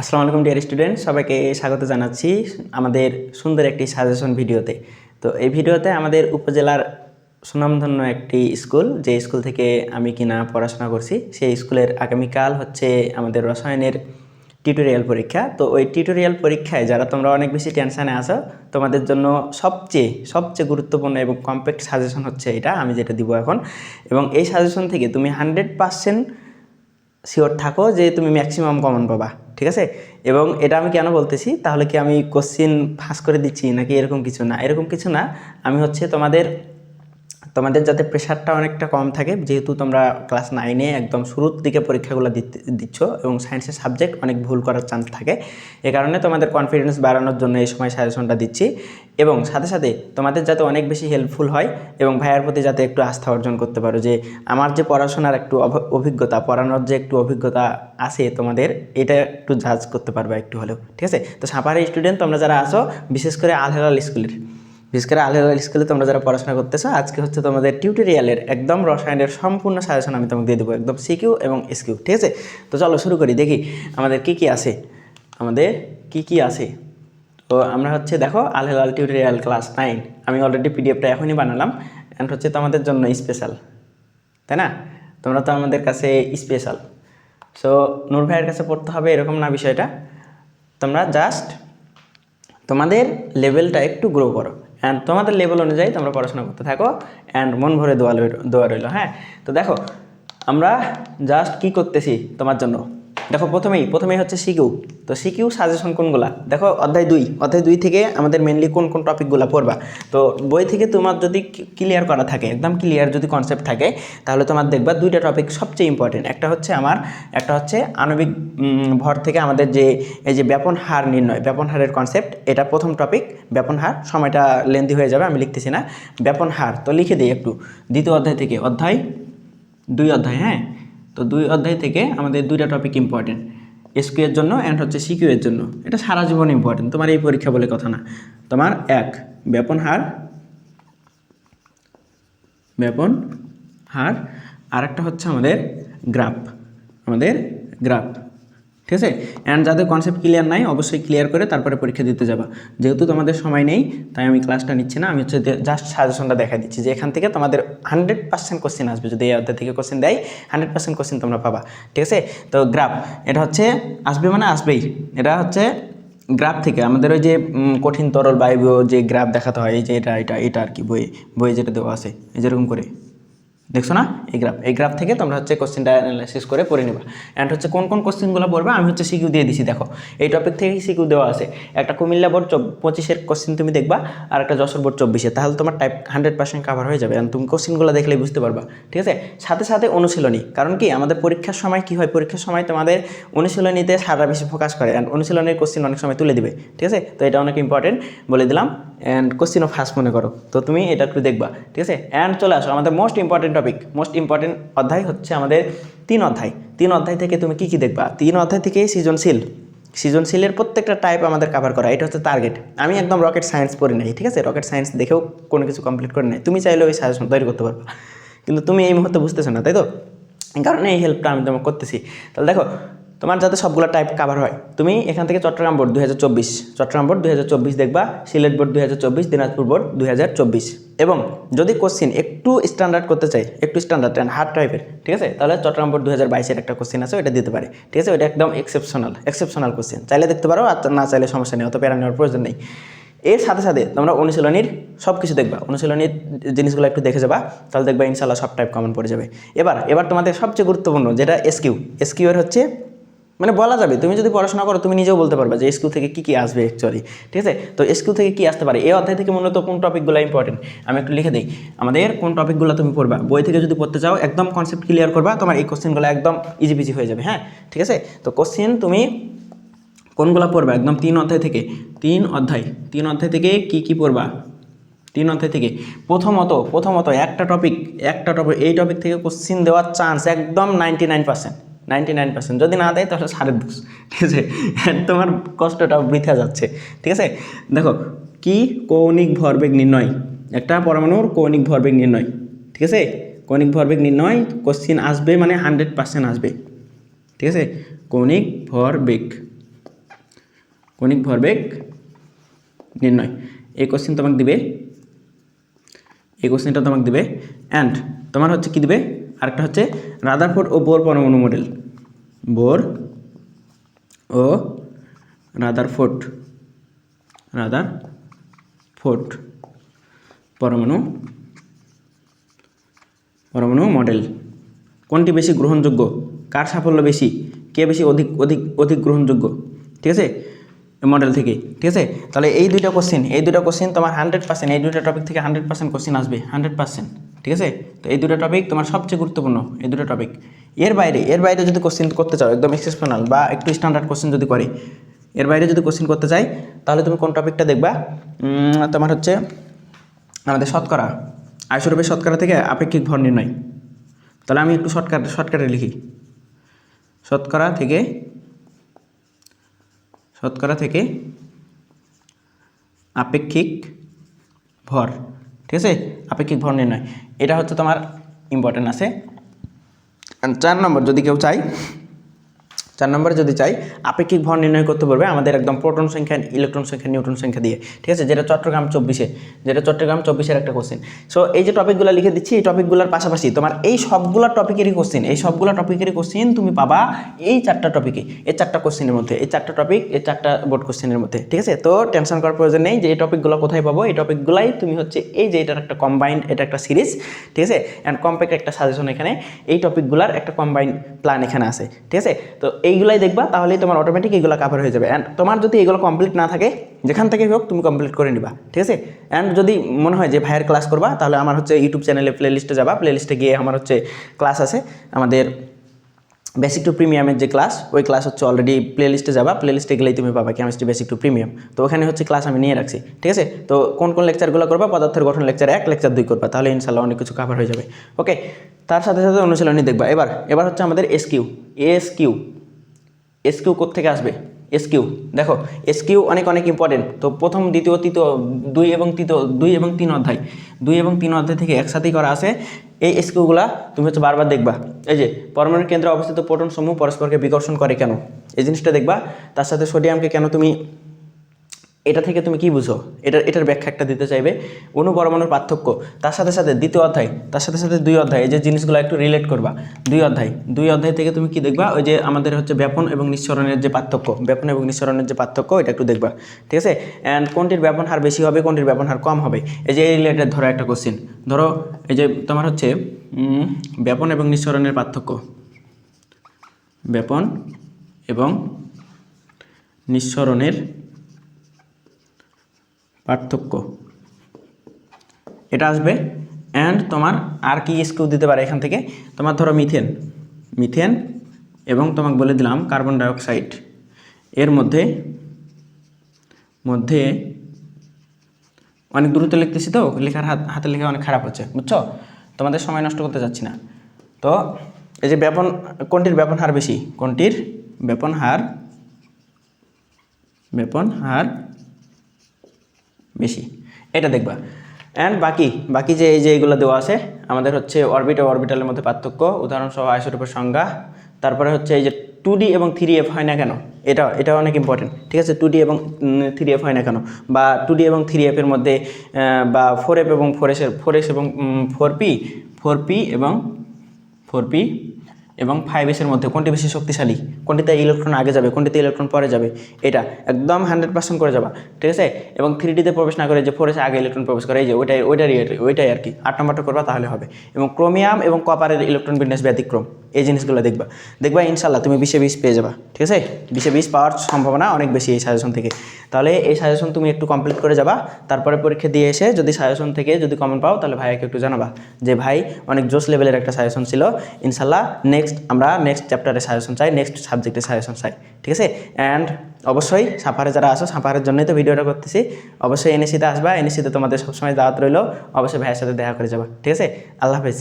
আসসালামু আলাইকুম dear student, সবাইকে স্বাগত জানাচ্ছি আমাদের সুন্দর একটি সাজেশন ভিডিওতে। তো এই ভিডিওতে আমাদের উপজেলার সুনামধন্য একটি স্কুল, যে স্কুল থেকে আমি কিনা পড়াশোনা করছি, সেই স্কুলের আগামীকাল হচ্ছে আমাদের রসায়নের টিউটোরিয়াল পরীক্ষা। তো ওই টিউটোরিয়াল পরীক্ষায় যারা তোমরা অনেক বেশি টেনশানে আসো, তোমাদের জন্য সবচেয়ে গুরুত্বপূর্ণ এবং কম্প্যাক্ট সাজেশন হচ্ছে এটা, আমি যেটা দিব এখন। এবং এই সাজেশন থেকে তুমি 100% শিওর থাকো যে তুমি ম্যাক্সিমাম কমন পাবা, ঠিক আছে? এবং এটা আমি কেন বলতেছি, তাহলে কি আমি কোশ্চিন ফাঁস করে দিচ্ছি নাকি এরকম কিছু না, এরকম কিছু না। আমি হচ্ছে তোমাদের যাতে প্রেশারটা অনেকটা কম থাকে, যেহেতু তোমরা ক্লাস 9-এ একদম শুরুর দিকে পরীক্ষাগুলো দিচ্ছ এবং সায়েন্সের সাবজেক্ট অনেক ভুল করার চান্স থাকে, এ কারণে তোমাদের কনফিডেন্স বাড়ানোর জন্য এই সময় সাজেশনটা দিচ্ছি। এবং সাথে সাথে তোমাদের যাতে অনেক বেশি হেল্পফুল হয় এবং ভাইয়ার প্রতি যাতে একটু আস্থা অর্জন করতে পারো, যে আমার যে পড়াশোনার একটু অভিজ্ঞতা, পড়ানোর যে একটু অভিজ্ঞতা আছে তোমাদের, এটা একটু জাজ করতে পারবে একটু হলেও, ঠিক আছে? তো সাপাহারের স্টুডেন্ট তোমরা যারা আসো, বিশেষ করে আল হেলাল স্কুলে তোমরা যারা পড়াশোনা করতেছো, আজকে হচ্ছে তোমাদের টিউটোরিয়ালের একদম রসায়নের সম্পূর্ণ সাজেশন আমি তোমাকে দিয়ে দেবো, একদম সিকিউ এবং এসকিউ, ঠিক আছে? তো চলো শুরু করি, দেখি আমাদের কি কি আছে। তো আমরা হচ্ছে দেখো, আল হেলাল টিউটোরিয়াল ক্লাস 9, আমি অলরেডি পিডিএফটা এখনই বানালাম, অ্যান্ড হচ্ছে তোমাদের জন্য স্পেশাল, তাই না? তোমরা তো আমাদের কাছে স্পেশাল। সো নূর ভাইয়ের কাছে পড়তে হবে এরকম না বিষয়টা, তোমরা জাস্ট তোমাদের লেভেলটা একটু গ্রো করো, অ্যান্ড তোমাদের লেভেল অনুযায়ী তোমরা পড়াশোনা করতে থাকো, অ্যান্ড মন ভরে দোয়া রইল। হ্যাঁ, তো দেখো আমরা জাস্ট কি করতেছি তোমার জন্য। দেখো প্রথমেই হচ্ছে সিকিউ। তো সিকিউ সাজেশন কোনগুলা, দেখো অধ্যায় 2 থেকে আমাদের মেনলি কোন টপিকগুলো পড়বা। তো বই থেকে তোমার যদি ক্লিয়ার করা থাকে, একদম ক্লিয়ার যদি কনসেপ্ট থাকে, তাহলে তোমার দেখবা দুইটা টপিক সবচেয়ে ইম্পর্টেন্ট। একটা হচ্ছে আণবিক ভর থেকে আমাদের যে এই যে ব্যাপন হারের কনসেপ্ট, এটা প্রথম টপিক। ব্যাপন হার, সময়টা লেন্দি হয়ে যাবে, আমি লিখতেছি না। ব্যাপন হার তো লিখে দিই একটু, দ্বিতীয় অধ্যায় থেকে, দুই অধ্যায়। হ্যাঁ, তো 2 অধ্যায় থেকে আমাদের দুইটা টপিক ইম্পর্টেন্ট, এসকিউ এর জন্য অ্যান্ড হচ্ছে সিকিউ এর জন্য। এটা সারা জীবন ইম্পর্টেন্ট, তোমার এই পরীক্ষা বলে কথা না। তোমার ব্যাপন হার, আর একটা হচ্ছে আমাদের গ্রাফ, ঠিক আছে? অ্যান্ড যাদের কনসেপ্ট ক্লিয়ার নাই, অবশ্যই ক্লিয়ার করে তারপরে পরীক্ষা দিতে যাবা। যেহেতু তোমাদের সময় নেই, তাই আমি ক্লাসটা নিচ্ছি না, আমি হচ্ছে জাস্ট সাজেশনটা দেখা দিচ্ছি যে এখান থেকে তোমাদের 100% কোশ্চেন আসবে। যদি এই অধ্যায় থেকে কোশ্চেন দেয়, 100% কোশ্চেন তোমরা পাবা, ঠিক আছে? তো গ্রাফ, এটা হচ্ছে আসবে মানে আসবেই। এটা হচ্ছে গ্রাফ থেকে আমাদের ওই যে কঠিন তরল বায়বীয় যে গ্রাফ দেখাতে হয়, এই যে এটা আর কি, বইয়ে যেটা দেওয়া আছে, এই যেরকম করে দেখছো না, এই গ্রাফ থেকে তোমরা হচ্ছে কোশ্চেনটা অ্যানালাইসিস করে পড়ে নেবা। অ্যান্ড হচ্ছে কোন কোশ্চেনগুলো পড়বে, আমি হচ্ছে সিকিউ দিয়ে দিছি। দেখো এই টপিক থেকেই সিকিউ দেওয়া আছে। একটা কুমিল্লা বোর্ড 25-এর কোশ্চেন তুমি দেখবা, আর একটা যশোর বোর্ড 24-এর, তাহলে তোমার টাইপ 100% কাভার হয়ে যাবে। তুমি কোশ্চেনগুলো দেখলেই বুঝতে পারবা, ঠিক আছে? সাথে সাথে অনুশীলনী, কারণ কি আমাদের পরীক্ষার সময় কি হয়, পরীক্ষার সময় তোমাদের অনুশীলনীতে সারা বেশি ফোকাস করে, অ্যান্ড অনুশীলনের কোশ্চেন অনেক সময় তুলে দিবে, ঠিক আছে? তো এটা অনেক ইম্পর্টেন্ট বলে দিলাম। অ্যান্ড কোশ্চেনও ফার্স্ট মনে করো, তো তুমি এটা একটু দেখবা, ঠিক আছে? অ্যান্ড চলে আসো আমাদের মোস্ট ইম্পর্টেন্ট অধ্যায় হচ্ছে আমাদের 3 অধ্যায় থেকে তুমি কি দেখবা। 3 অধ্যায় থেকে সৃজনশীলের প্রত্যেকটা টাইপ আমাদের কভার করা, এটা হচ্ছে টার্গেট। আমি একদম রকেট সায়েন্স পড়ি নাই, ঠিক আছে? রকেট সায়েন্স দেখেও কোনো কিছু কমপ্লিট করে নাই, তুমি চাইলে ওই সাজেশন তৈরি করতে পারবা, কিন্তু তুমি এই মুহূর্তে বুঝতেছো না, তাই তো? এই কারণে এই হেল্পটা আমি তোমাকে করতেছি। তাহলে দেখো, তোমার যাতে সবগুলো টাইপ কাভার হয়, তুমি এখান থেকে চট্টগ্রাম বোর্ড 2024 দেখবা, সিলেট বোর্ড 2024, দিনাজপুর বোর্ড 2024। এবং যদি কোশ্চিন একটু স্ট্যান্ডার্ড করতে চাই, একটু স্ট্যান্ডার্ড অ্যান্ড হার্ড টাইপের, ঠিক আছে, তাহলে চট্টগ্রাম বোর্ড 2022-এর একটা কোশ্চিন আছে, ওটা দিতে পারে, ঠিক আছে? ওটা একদম এক্সেপশনাল কোশ্চিন, চাইলে দেখতে পারো, আর না চাইলে সমস্যা নেই, অত প্যারা নেওয়ার প্রয়োজন নেই। এর সাথে সাথে তোমরা অনুশীলনীর সব কিছু দেখবা, অনুশীলনীর জিনিসগুলো একটু দেখে যাবা, তাহলে দেখবা ইনশাল্লাহ সব টাইপ কমন পড়ে যাবে। এবার তোমাদের সবচেয়ে গুরুত্বপূর্ণ যেটা এসকিউ এর হচ্ছে, মানে বলা যাবে, তুমি যদি পড়াশোনা করো তুমি নিজেও বলতে পারবা যে এসকিউ থেকে কী আসবে অ্যাকচুয়ালি, ঠিক আছে? তো এসকিউ থেকে কী আসতে পারে, এই অধ্যায় থেকে মূলত কোন টপিকগুলো ইম্পর্টেন্ট আমি একটু লিখে দিই। আমাদের কোন টপিকগুলো তুমি পড়বা, বই থেকে যদি পড়তে চাও একদম কনসেপ্ট ক্লিয়ার করবা, তোমার এই কোশ্চেনগুলো একদম ইজি হয়ে যাবে। হ্যাঁ, ঠিক আছে? তো কোশ্চেন তুমি কোনগুলো পড়বা, একদম 3 অধ্যায় থেকে কি পড়বা। 3 অধ্যায় থেকে প্রথমত একটা টপিক, এই টপিক থেকে কোশ্চিন দেওয়ার চান্স একদম 99%। যদি না দেয় তাহলে সারের দোষ, ঠিক আছে? তোমার কষ্টটা বৃথা যাচ্ছে, ঠিক আছে? দেখো কি, কৌণিক ভরবেগ নির্ণয়, একটা পরমাণুর কৌণিক ভরবেগ নির্ণয়, ঠিক আছে? কৌণিক ভরবেগ নির্ণয় কোশ্চিন আসবে, মানে 100% আসবে, ঠিক আছে? কৌণিক ভরবেগ কণিক ভরবেগ নির্ণয়। এই কোশ্চেন তোমাকে দিবে, এই কোশ্চেনটা তোমাকে দিবে। অ্যান্ড তোমার হচ্ছে কি দিবে, আরেকটা হচ্ছে রাদারফোর্ড ও বোর পরমাণু মডেল। বোর ও রাদারফোর্ড পরমাণু মডেল কোনটি বেশি গ্রহণযোগ্য, কার সাফল্য বেশি, কে বেশি অধিক গ্রহণযোগ্য, ঠিক আছে, মডেল থেকে, ঠিক আছে। তাহলে এই দুইটা কোশ্চেন তোমার 100%, এই দুইটা টপিক থেকে 100% কোশ্চেন আসবে, 100%, ঠিক আছে। তো এই দুটো টপিক তোমার সবচেয়ে গুরুত্বপূর্ণ, এই দুটো টপিক। এর বাইরে যদি কোশ্চেন করতে চাও, একদম এক্সেপশনাল বা একটু স্ট্যান্ডার্ড কোশ্চেন যদি করে, এর বাইরে যদি কোশ্চেন করতে চাই, তাহলে তুমি কোন টপিকটা দেখবা, তোমার হচ্ছে আমাদের শতকরা, আইসোটোপের শতকরা থেকে আপেক্ষিক ভর নির্ণয়। তাহলে আমি একটু শর্টকাটে লিখি, শতকরা থেকে আপেক্ষিক ভর, ঠিক আছে, আপেক্ষিক ভর নির্ণয়, এটা হচ্ছে তোমার ইম্পর্টেন্ট আছে। 4 নম্বর যদি কেউ চাই, 4 নম্বরে যদি চাই আপেক্ষিক ভর নির্ণয় করতে পারবে আমাদের একদম প্রোটন সংখ্যা, ইলেকট্রন সংখ্যা, নিউট্রন সংখ্যা দিয়ে, ঠিক আছে, যেটা চট্টগ্রাম 24-এর একটা কোশ্চেন। সো এই যে টপিকগুলো লিখে দিচ্ছি, এই টপিকগুলোর পাশাপাশি তোমার এই সবগুলো টপিকেরই কোশ্চেন তুমি পাবা এই 4টা টপিকে, এই 4টা কোশ্চেনের মধ্যে, এই 4টা টপিক, এই 4টা বোর্ড কোশ্চেনের মধ্যে, ঠিক আছে। তো টেনশন করার প্রয়োজন নেই যে এই টপিকগুলো কোথায় পাবো, এই টপিকগুলাই তুমি হচ্ছে এই যে এটার একটা কম্বাইন্ড, এটা একটা সিরিজ, ঠিক আছে, অ্যান্ড কম্প্যাক্ট একটা সাজেশন এখানে, এই টপিকগুলোর একটা কম্বাইন্ড প্ল্যান এখানে আছে, ঠিক আছে। তো এইগুলাই দেখবা, তাহলেই তোমার অটোমেটিক এইগুলো কভার হয়ে যাবে। অ্যান্ড তোমার যদি এগুলো কমপ্লিট না থাকে, যেখান থেকে হোক তুমি কমপ্লিট করে নিবা, ঠিক আছে। অ্যান্ড যদি মনে হয় যে ভাইয়ের ক্লাস করবা, তাহলে আমার হচ্ছে ইউটিউব চ্যানেলে প্লেলিস্টে যাবা, প্লেলিস্টে গিয়ে আমার হচ্ছে ক্লাস আছে, আমাদের বেসিক টু প্রিমিয়ামের যে ক্লাস, ওই ক্লাস হচ্ছে অলরেডি প্লেলিস্টে যাবা, প্লেলিস্টে গেলেই তুমি পাবা কেমিস্ট্রি বেসিক টু প্রিমিয়াম। তো ওখানে হচ্ছে ক্লাস আমি নিয়ে রাখছি, ঠিক আছে। তো কোন লেকচারগুলো করবা, পদার্থের গঠন লেকচার 1, লেকচার 2 করবা, তাহলে ইনশাল্লাহ অনেক কিছু কভার হয়ে যাবে। ওকে, তার সাথে সাথে অনুশীলনী দেখবা। এবার হচ্ছে আমাদের এসকিউ কোত্থেকে আসবে, দেখো এসকিউ অনেক ইম্পর্টেন্ট। তো প্রথম, দ্বিতীয়, তৃতীয়, 2 এবং 3 অধ্যায়, 2 এবং 3 অধ্যায় থেকে একসাথেই করা আছে। এই এসকিউগুলা তুমি হচ্ছে বারবার দেখবা। এই যে পরমাণুর কেন্দ্রে অবস্থিত প্রোটন সমূহ পরস্পরকে বিকর্ষণ করে কেন, এই জিনিসটা দেখবা। তার সাথে সোডিয়ামকে কেন তুমি, এটা থেকে তুমি কি বুঝো, এটার ব্যাখ্যা একটা দিতে চাইবে। অণু পরমাণুর পার্থক্য, তার সাথে সাথে দ্বিতীয় অধ্যায়, তার সাথে সাথে 2 অধ্যায়, এই যে জিনিসগুলো একটু রিলেট করবা। 2 অধ্যায় থেকে তুমি কি দেখবা, ওই যে আমাদের হচ্ছে ব্যাপন এবং নিঃসরণের যে পার্থক্য, এটা একটু দেখবা, ঠিক আছে। অ্যান্ড কোনটির ব্যাপন হার বেশি হবে, কোনটির ব্যাপন হার কম হবে, এই যে এই রিলেটেড ধরো একটা কোশ্চেন। ধরো এই যে তোমার হচ্ছে ব্যাপন এবং নিঃসরণের পার্থক্য, ব্যাপন এবং নিঃসরণের পার্থক্য, এটা আসবে। অ্যান্ড তোমার আর কি এসকিউ দিতে পারে এখান থেকে, তোমার ধরো মিথেন এবং তোমাকে বলে দিলাম কার্বন ডাইঅক্সাইড, এর মধ্যে অনেক দূরত্ব লিখতেছি, তো হাতের লেখা অনেক খারাপ হচ্ছে, বুঝছো, তোমাদের সময় নষ্ট করতে যাচ্ছি না। তো এই যে কোনটির ব্যাপন হার বেশি, কোনটির ব্যাপন হার বেশি, এটা দেখবা। অ্যান্ড বাকি যে এই যে এইগুলো দেওয়া আছে, আমাদের হচ্ছে অরবিট ও অরবিটালের মধ্যে পার্থক্য, উদাহরণসহ আইসোটোপের সংজ্ঞা, তারপরে হচ্ছে এই যে 2D এবং 3F হয় না কেন, এটা অনেক ইম্পর্টেন্ট, ঠিক আছে। 2D এবং 3F হয় না কেন, বা 2D এবং 3F এর মধ্যে, বা 4F এবং 4S এবং 4P এবং 5S এর মধ্যে কোনটি বেশি শক্তিশালী, কোনটিতে ইলেকট্রন আগে যাবে, কোনটিতে ইলেকট্রন পরে যাবে, এটা একদম 100% করে যাবা, ঠিক আছে। এবং 3Dতে প্রবেশ না করে যে 4S আগে ইলেকট্রন প্রবেশ করে, এই যে ওইটাই আর কি 8 নম্বরটা করবা তাহলে হবে। এবং ক্রোমিয়াম এবং কপারের ইলেকট্রন বিন্যাস ব্যতিক্রম, এই জিনিসগুলো দেখবা ইনশাল্লাহ তুমি 20-20 পেয়ে যাবা, ঠিক আছে। 20-20 পাওয়ার সম্ভাবনা অনেক বেশি এই সাজেশন থেকে। তাহলে এই সাজেশন তুমি একটু কমপ্লিট করে যাবা, তারপরে পরীক্ষা দিয়ে এসে যদি সাজেশন থেকে যদি কমন পাও, তাহলে ভাইকে একটু জানাবা যে ভাই অনেক জোস লেভেলের একটা সাজেশন ছিল। ইনশাল্লাহ আমরা নেক্সট চ্যাপ্টারে সাজেশন চাই, নেক্সট সাবজেক্টে সাজেশন চাই, ঠিক আছে। অ্যান্ড অবশ্যই সাফারে যারা আসো, সাফারের জন্যই তো ভিডিওটা করতেছি, অবশ্যই এনএসিতে আসবা, এনএসিতে তোমাদের সবসময় দাওয়াত রইলো, অবশ্যই ভাইয়ের সাথে দেখা করে যাবা, ঠিক আছে। আল্লাহ হাফেজ।